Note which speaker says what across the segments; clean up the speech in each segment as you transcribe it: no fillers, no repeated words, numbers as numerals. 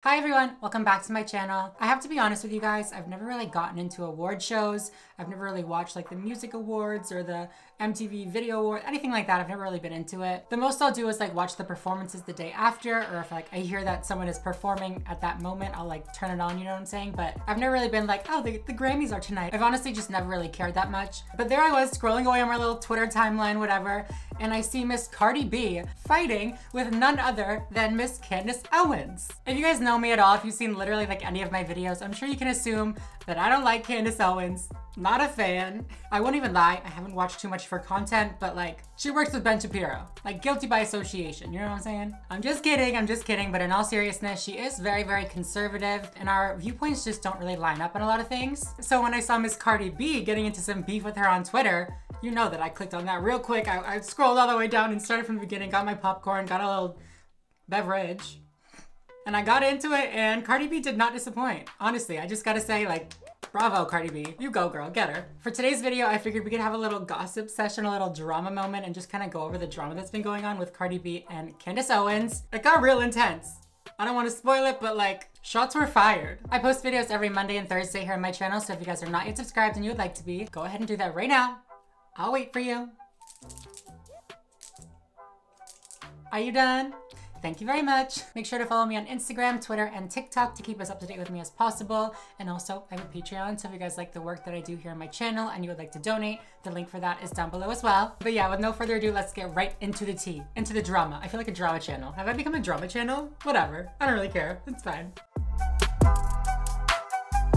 Speaker 1: Hi everyone, welcome back to my channel. I have to be honest with you guys, I've never really gotten into award shows. I've never really watched like the music awards or the MTV Video Award, anything like that. I've never really been into it. The most I'll do is like watch the performances the day after, or if like I hear that someone is performing at that moment, I'll like turn it on, you know what I'm saying? But I've never really been like, oh, the Grammys are tonight. I've honestly just never really cared that much. But there I was scrolling away on my little Twitter timeline, whatever, and I see Miss Cardi B fighting with none other than Miss Candace Owens. If you guys know me at all, if you've seen literally like any of my videos, I'm sure you can assume that I don't like Candace Owens. Not a fan. I won't even lie, I haven't watched too much of her content, but like, she works with Ben Shapiro. Like, guilty by association, you know what I'm saying? I'm just kidding, but in all seriousness, she is very, very conservative, and our viewpoints just don't really line up on a lot of things. So when I saw Miss Cardi B getting into some beef with her on Twitter, you know that I clicked on that real quick. I scrolled all the way down and started from the beginning, got my popcorn, got a little beverage, and I got into it, and Cardi B did not disappoint. Honestly, I just gotta say, like, bravo, Cardi B. You go, girl, get her. For today's video, I figured we could have a little gossip session, a little drama moment, and just kind of go over the drama that's been going on with Cardi B and Candace Owens. It got real intense. I don't want to spoil it, but like, shots were fired. I post videos every Monday and Thursday here on my channel, so if you guys are not yet subscribed and you would like to be, go ahead and do that right now. I'll wait for you. Are you done? Thank you very much. Make sure to follow me on Instagram, Twitter, and TikTok to keep as up to date with me as possible. And also, I have a Patreon, so if you guys like the work that I do here on my channel and you would like to donate, the link for that is down below as well. But yeah, with no further ado, let's get right into the tea, into the drama. I feel like a drama channel. Have I become a drama channel? Whatever. I don't really care. It's fine.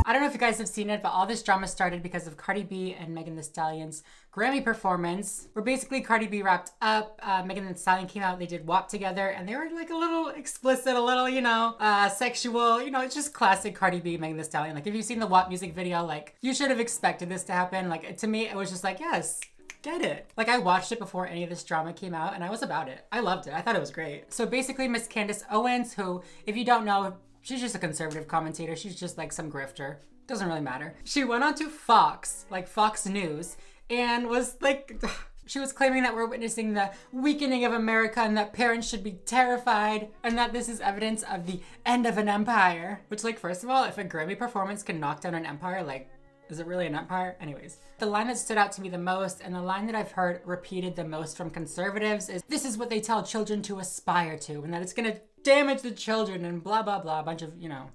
Speaker 1: I don't know if you guys have seen it, but all this drama started because of Cardi B and Megan Thee Stallion's Grammy performance, where basically Cardi B wrapped up, Megan Thee Stallion came out, they did WAP together, and they were like a little explicit, a little, you know, sexual, you know, it's just classic Cardi B, Megan Thee Stallion. Like, if you've seen the WAP music video, like, you should have expected this to happen. Like, to me, it was just like, yes, get it. Like, I watched it before any of this drama came out, and I was about it. I loved it. I thought it was great. So basically, Miss Candace Owens, who, if you don't know, she's just a conservative commentator. She's just like some grifter. Doesn't really matter. She went on to Fox, like Fox News, and was like, she was claiming that we're witnessing the weakening of America and that parents should be terrified and that this is evidence of the end of an empire. Which, like, first of all, if a Grammy performance can knock down an empire, like, is it really an empire? Anyways, the line that stood out to me the most, and the line that I've heard repeated the most from conservatives, is this is what they tell children to aspire to, and that it's gonna damage the children and blah, blah, blah, a bunch of, you know,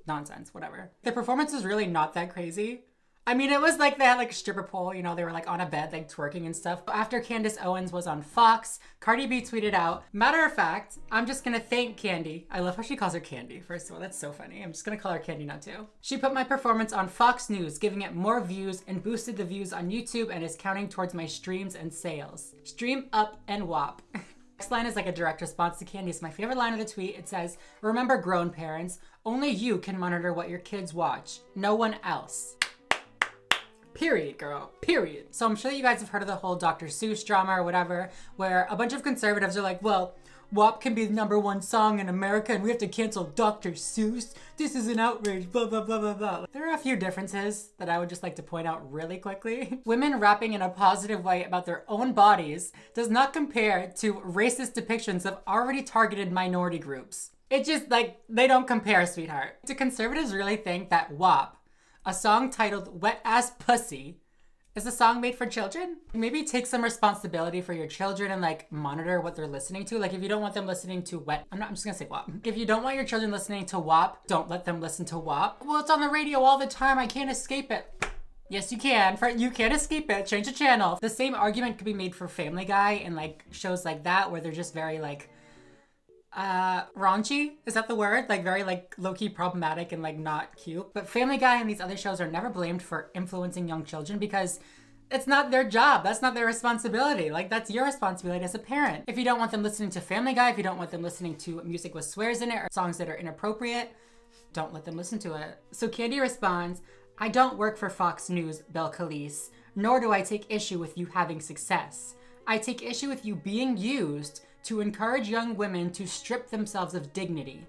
Speaker 1: nonsense, whatever. The performance was really not that crazy. I mean, it was like they had like a stripper pole, you know, they were like on a bed, like twerking and stuff. But after Candace Owens was on Fox, Cardi B tweeted out, matter of fact, I'm just gonna thank Candy. I love how she calls her Candy, first of all, that's so funny. I'm just gonna call her Candy now too. She put my performance on Fox News, giving it more views and boosted the views on YouTube and is counting towards my streams and sales. Stream up and WAP. Next line is like a direct response to Candy. It's my favorite line of the tweet. It says, remember grown parents, only you can monitor what your kids watch, no one else. Period, girl, period. So I'm sure that you guys have heard of the whole Dr. Seuss drama or whatever, where a bunch of conservatives are like, well, WAP can be the #1 song in America and we have to cancel Dr. Seuss. This is an outrage, blah, blah, blah, blah, blah. There are a few differences that I would just like to point out really quickly. Women rapping in a positive way about their own bodies does not compare to racist depictions of already targeted minority groups. It just, like, they don't compare, sweetheart. Do conservatives really think that WAP, a song titled Wet Ass Pussy, is a song made for children? Maybe take some responsibility for your children and like monitor what they're listening to. Like, if you don't want them listening to I'm just gonna say WAP. If you don't want your children listening to WAP, don't let them listen to WAP. Well, it's on the radio all the time, I can't escape it. Yes, you can. You can't escape it. Change the channel. The same argument could be made for Family Guy and like shows like that where they're just very like, raunchy? Is that the word? Like very like low-key problematic and like not cute. But Family Guy and these other shows are never blamed for influencing young children because it's not their job. That's not their responsibility. Like, that's your responsibility as a parent. If you don't want them listening to Family Guy, if you don't want them listening to music with swears in it or songs that are inappropriate, don't let them listen to it. So Candy responds, I don't work for Fox News, Bel Khalees, nor do I take issue with you having success. I take issue with you being used to encourage young women to strip themselves of dignity.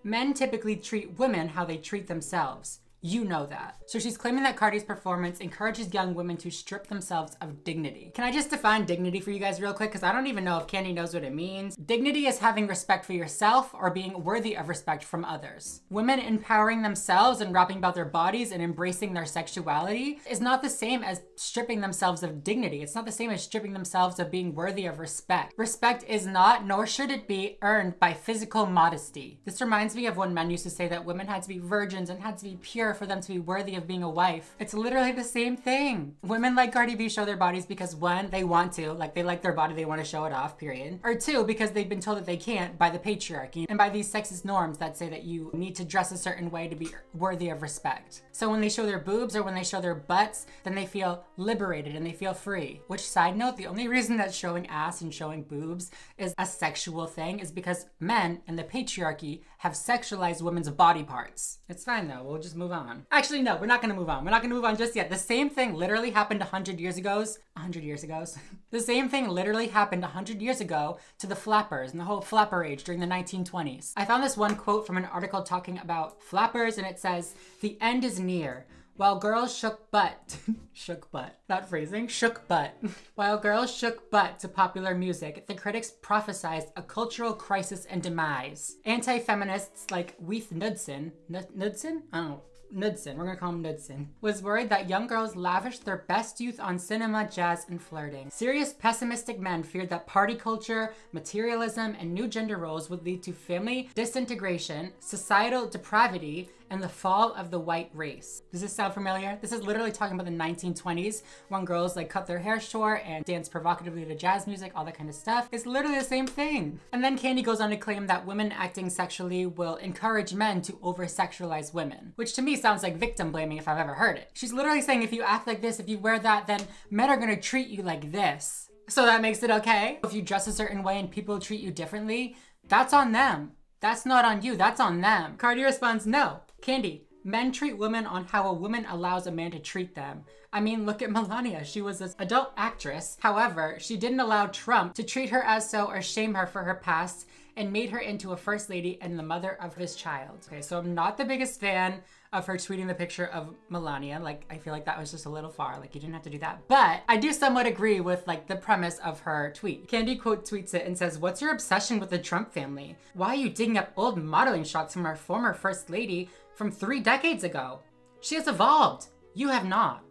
Speaker 1: Men typically treat women how they treat themselves. You know that. So she's claiming that Cardi's performance encourages young women to strip themselves of dignity. Can I just define dignity for you guys real quick? Because I don't even know if Candy knows what it means. Dignity is having respect for yourself or being worthy of respect from others. Women empowering themselves and rapping about their bodies and embracing their sexuality is not the same as stripping themselves of dignity. It's not the same as stripping themselves of being worthy of respect. Respect is not, nor should it be, earned by physical modesty. This reminds me of when men used to say that women had to be virgins and had to be pure for them to be worthy of being a wife. It's literally the same thing. Women like Cardi B show their bodies because one, they want to, like they like their body, they want to show it off, period. Or two, because they've been told that they can't by the patriarchy and by these sexist norms that say that you need to dress a certain way to be worthy of respect. So when they show their boobs or when they show their butts, then they feel liberated and they feel free. Which, side note, the only reason that showing ass and showing boobs is a sexual thing is because men and the patriarchy have sexualized women's body parts. It's fine though, we'll just move on. Actually, no, we're not gonna move on. We're not gonna move on just yet. The same thing literally happened 100 years ago. 100 years ago. The same thing literally happened 100 years ago to the flappers and the whole flapper age during the 1920s. I found this one quote from an article talking about flappers and it says, "The end is near. While girls shook butt," shook butt, not phrasing, shook butt. "While girls shook butt to popular music, the critics prophesized a cultural crisis and demise. Anti-feminists like Weeth Knudsen, Knudsen? I don't know. Knudsen, we're gonna call him Knudsen, was worried that young girls lavished their best youth on cinema, jazz, and flirting. Serious pessimistic men feared that party culture, materialism, and new gender roles would lead to family disintegration, societal depravity, and the fall of the white race." Does this sound familiar? This is literally talking about the 1920s when girls like cut their hair short and dance provocatively to jazz music, all that kind of stuff. It's literally the same thing. And then Candy goes on to claim that women acting sexually will encourage men to over-sexualize women, which to me sounds like victim blaming if I've ever heard it. She's literally saying if you act like this, if you wear that, then men are gonna treat you like this. So that makes it okay? If you dress a certain way and people treat you differently, that's on them. That's not on you, that's on them. Cardi responds, "No. Candy, men treat women on how a woman allows a man to treat them. I mean, look at Melania. She was an adult actress. However, she didn't allow Trump to treat her as so or shame her for her past and made her into a first lady and the mother of his child." Okay, so I'm not the biggest fan of her tweeting the picture of Melania. Like, I feel like that was just a little far. Like, you didn't have to do that. But I do somewhat agree with like the premise of her tweet. Candy quote tweets it and says, "What's your obsession with the Trump family? Why are you digging up old modeling shots from our former first lady from 3 decades ago? She has evolved. You have not.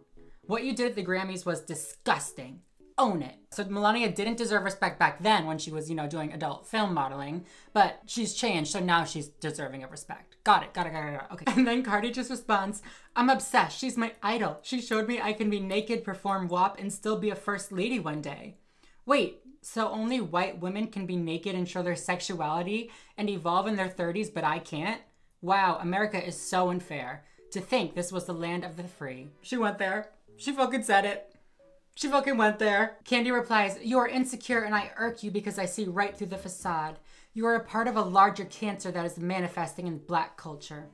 Speaker 1: What you did at the Grammys was disgusting. Own it." So Melania didn't deserve respect back then when she was, you know, doing adult film modeling, but she's changed, so now she's deserving of respect. Got it. Okay. And then Cardi just responds, "I'm obsessed. She's my idol. She showed me I can be naked, perform WAP, and still be a first lady one day." Wait, so only white women can be naked and show their sexuality and evolve in their 30s, but I can't? Wow, America is so unfair. To think this was the land of the free. She went there. She fucking said it. She fucking went there. Candy replies, "You are insecure and I irk you because I see right through the facade. You are a part of a larger cancer that is manifesting in Black culture.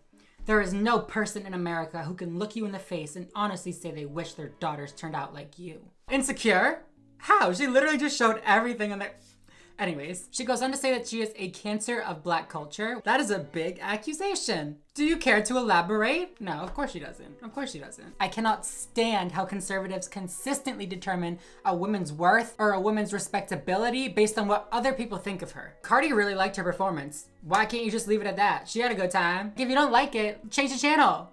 Speaker 1: There is no person in America who can look you in the face and honestly say they wish their daughters turned out like you." Insecure? How? She literally just showed everything in there. Anyways, she goes on to say that she is a cancer of Black culture. That is a big accusation. Do you care to elaborate? No, of course she doesn't. Of course she doesn't. I cannot stand how conservatives consistently determine a woman's worth or a woman's respectability based on what other people think of her. Cardi really liked her performance. Why can't you just leave it at that? She had a good time. If you don't like it, change the channel.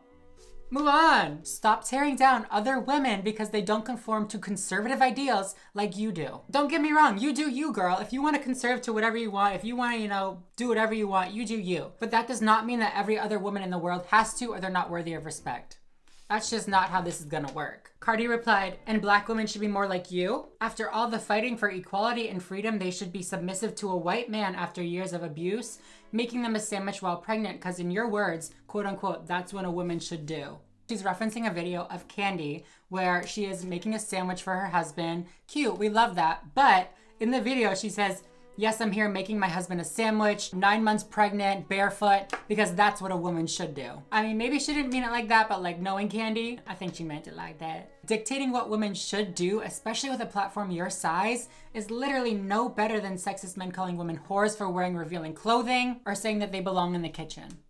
Speaker 1: Move on. Stop tearing down other women because they don't conform to conservative ideals like you do. Don't get me wrong, you do you, girl. If you want to conserve to whatever you want, if you want to, you know, do whatever you want, you do you. But that does not mean that every other woman in the world has to or they're not worthy of respect. That's just not how this is gonna work. Cardi replied, "And Black women should be more like you? After all the fighting for equality and freedom, they should be submissive to a white man after years of abuse, making them a sandwich while pregnant, because in your words, quote unquote, that's what a woman should do." She's referencing a video of Candy where she is making a sandwich for her husband. Cute, we love that. But in the video, she says, "Yes, I'm here making my husband a sandwich, 9 months pregnant, barefoot, because that's what a woman should do." I mean, maybe she didn't mean it like that, but like knowing Candy, I think she meant it like that. Dictating what women should do, especially with a platform your size, is literally no better than sexist men calling women whores for wearing revealing clothing or saying that they belong in the kitchen.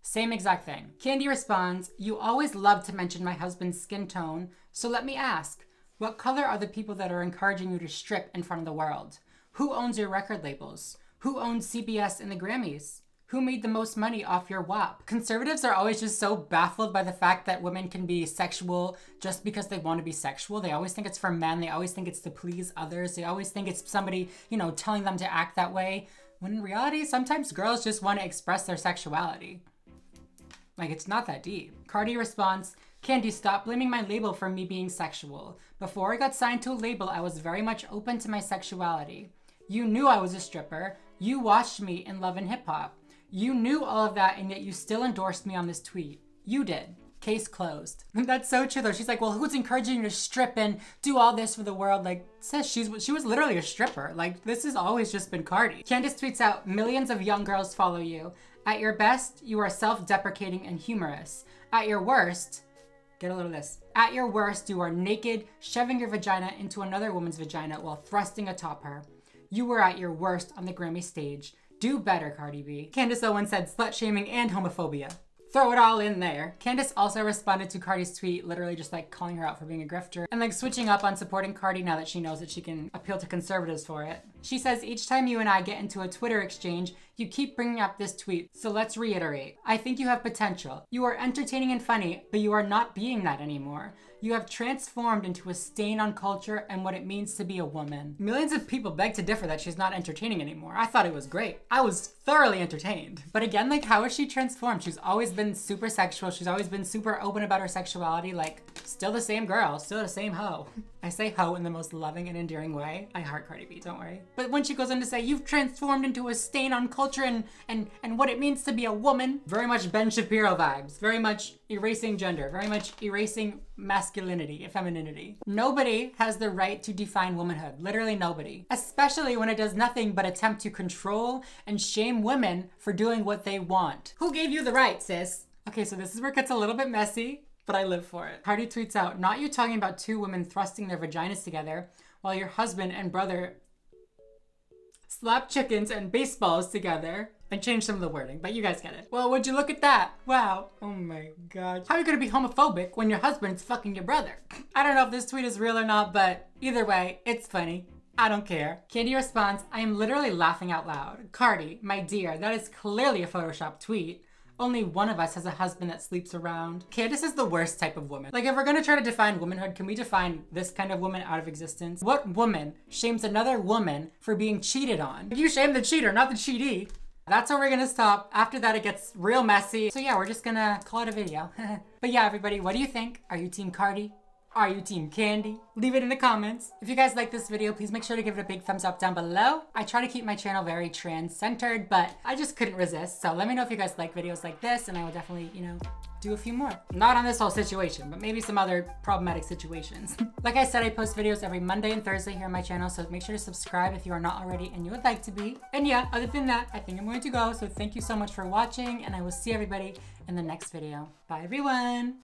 Speaker 1: Same exact thing. Candy responds, you always love to mention my husband's skin tone, so let me ask, what color are the people that are encouraging you to strip in front of the world? Who owns your record labels? Who owns CBS and the Grammys? Who made the most money off your WAP? Conservatives are always just so baffled by the fact that women can be sexual just because they want to be sexual. They always think it's for men. They always think it's to please others. They always think it's somebody, you know, telling them to act that way. When in reality, sometimes girls just want to express their sexuality. Like, it's not that deep. Cardi responds, Candy, stop blaming my label for me being sexual. Before I got signed to a label, I was very much open to my sexuality. You knew I was a stripper. You watched me in Love and Hip Hop. You knew all of that, and yet you still endorsed me on this tweet. You did. Case closed. That's so true though. She's like, well, who's encouraging you to strip and do all this for the world? Like, says she was literally a stripper. Like, this has always just been Cardi. Candace tweets out, millions of young girls follow you. At your best, you are self-deprecating and humorous. At your worst, get a little of this. At your worst, you are naked, shoving your vagina into another woman's vagina while thrusting atop her. You were at your worst on the Grammy stage. Do better, Cardi B. Candace Owens said slut-shaming and homophobia. Throw it all in there. Candace also responded to Cardi's tweet, literally just like calling her out for being a grifter and like switching up on supporting Cardi now that she knows that she can appeal to conservatives for it. She says, each time you and I get into a Twitter exchange, you keep bringing up this tweet. So let's reiterate. I think you have potential. You are entertaining and funny, but you are not being that anymore. You have transformed into a stain on culture and what it means to be a woman. Millions of people beg to differ that she's not entertaining anymore. I thought it was great. I was thoroughly entertained. But again, like, how is she transformed? She's always been super sexual. She's always been super open about her sexuality. Like, still the same girl, still the same hoe. I say hoe in the most loving and endearing way. I heart Cardi B, don't worry. But when she goes on to say, you've transformed into a stain on culture and what it means to be a woman, very much Ben Shapiro vibes, very much erasing gender, very much erasing masculinity, femininity. Nobody has the right to define womanhood, literally nobody. Especially when it does nothing but attempt to control and shame women for doing what they want. Who gave you the right, sis? Okay, so this is where it gets a little bit messy, but I live for it. Cardi tweets out, not you talking about two women thrusting their vaginas together while your husband and brother slap chickens and baseballs together. And change some of the wording, but you guys get it. Well, would you look at that? Wow. Oh my God. How are you gonna be homophobic when your husband's fucking your brother? I don't know if this tweet is real or not, but either way, it's funny. I don't care. Candy responds, I am literally laughing out loud. Cardi, my dear, that is clearly a Photoshop tweet. Only one of us has a husband that sleeps around. Candace is the worst type of woman. Like, if we're gonna try to define womanhood, can we define this kind of woman out of existence? What woman shames another woman for being cheated on? You shame the cheater, not the cheatee. That's where we're gonna stop. After that, it gets real messy. So yeah, we're just gonna call it a video. But yeah, everybody, what do you think? Are you team Cardi? Are you team Candy? Leave it in the comments. If you guys like this video, please make sure to give it a big thumbs up down below. I try to keep my channel very trans-centered, but I just couldn't resist. So let me know if you guys like videos like this, and I will definitely, you know, do a few more. Not on this whole situation, but maybe some other problematic situations. Like I said, I post videos every Monday and Thursday here on my channel, so make sure to subscribe if you are not already and you would like to be. And yeah, other than that, I think I'm going to go. So thank you so much for watching, and I will see everybody in the next video. Bye, everyone.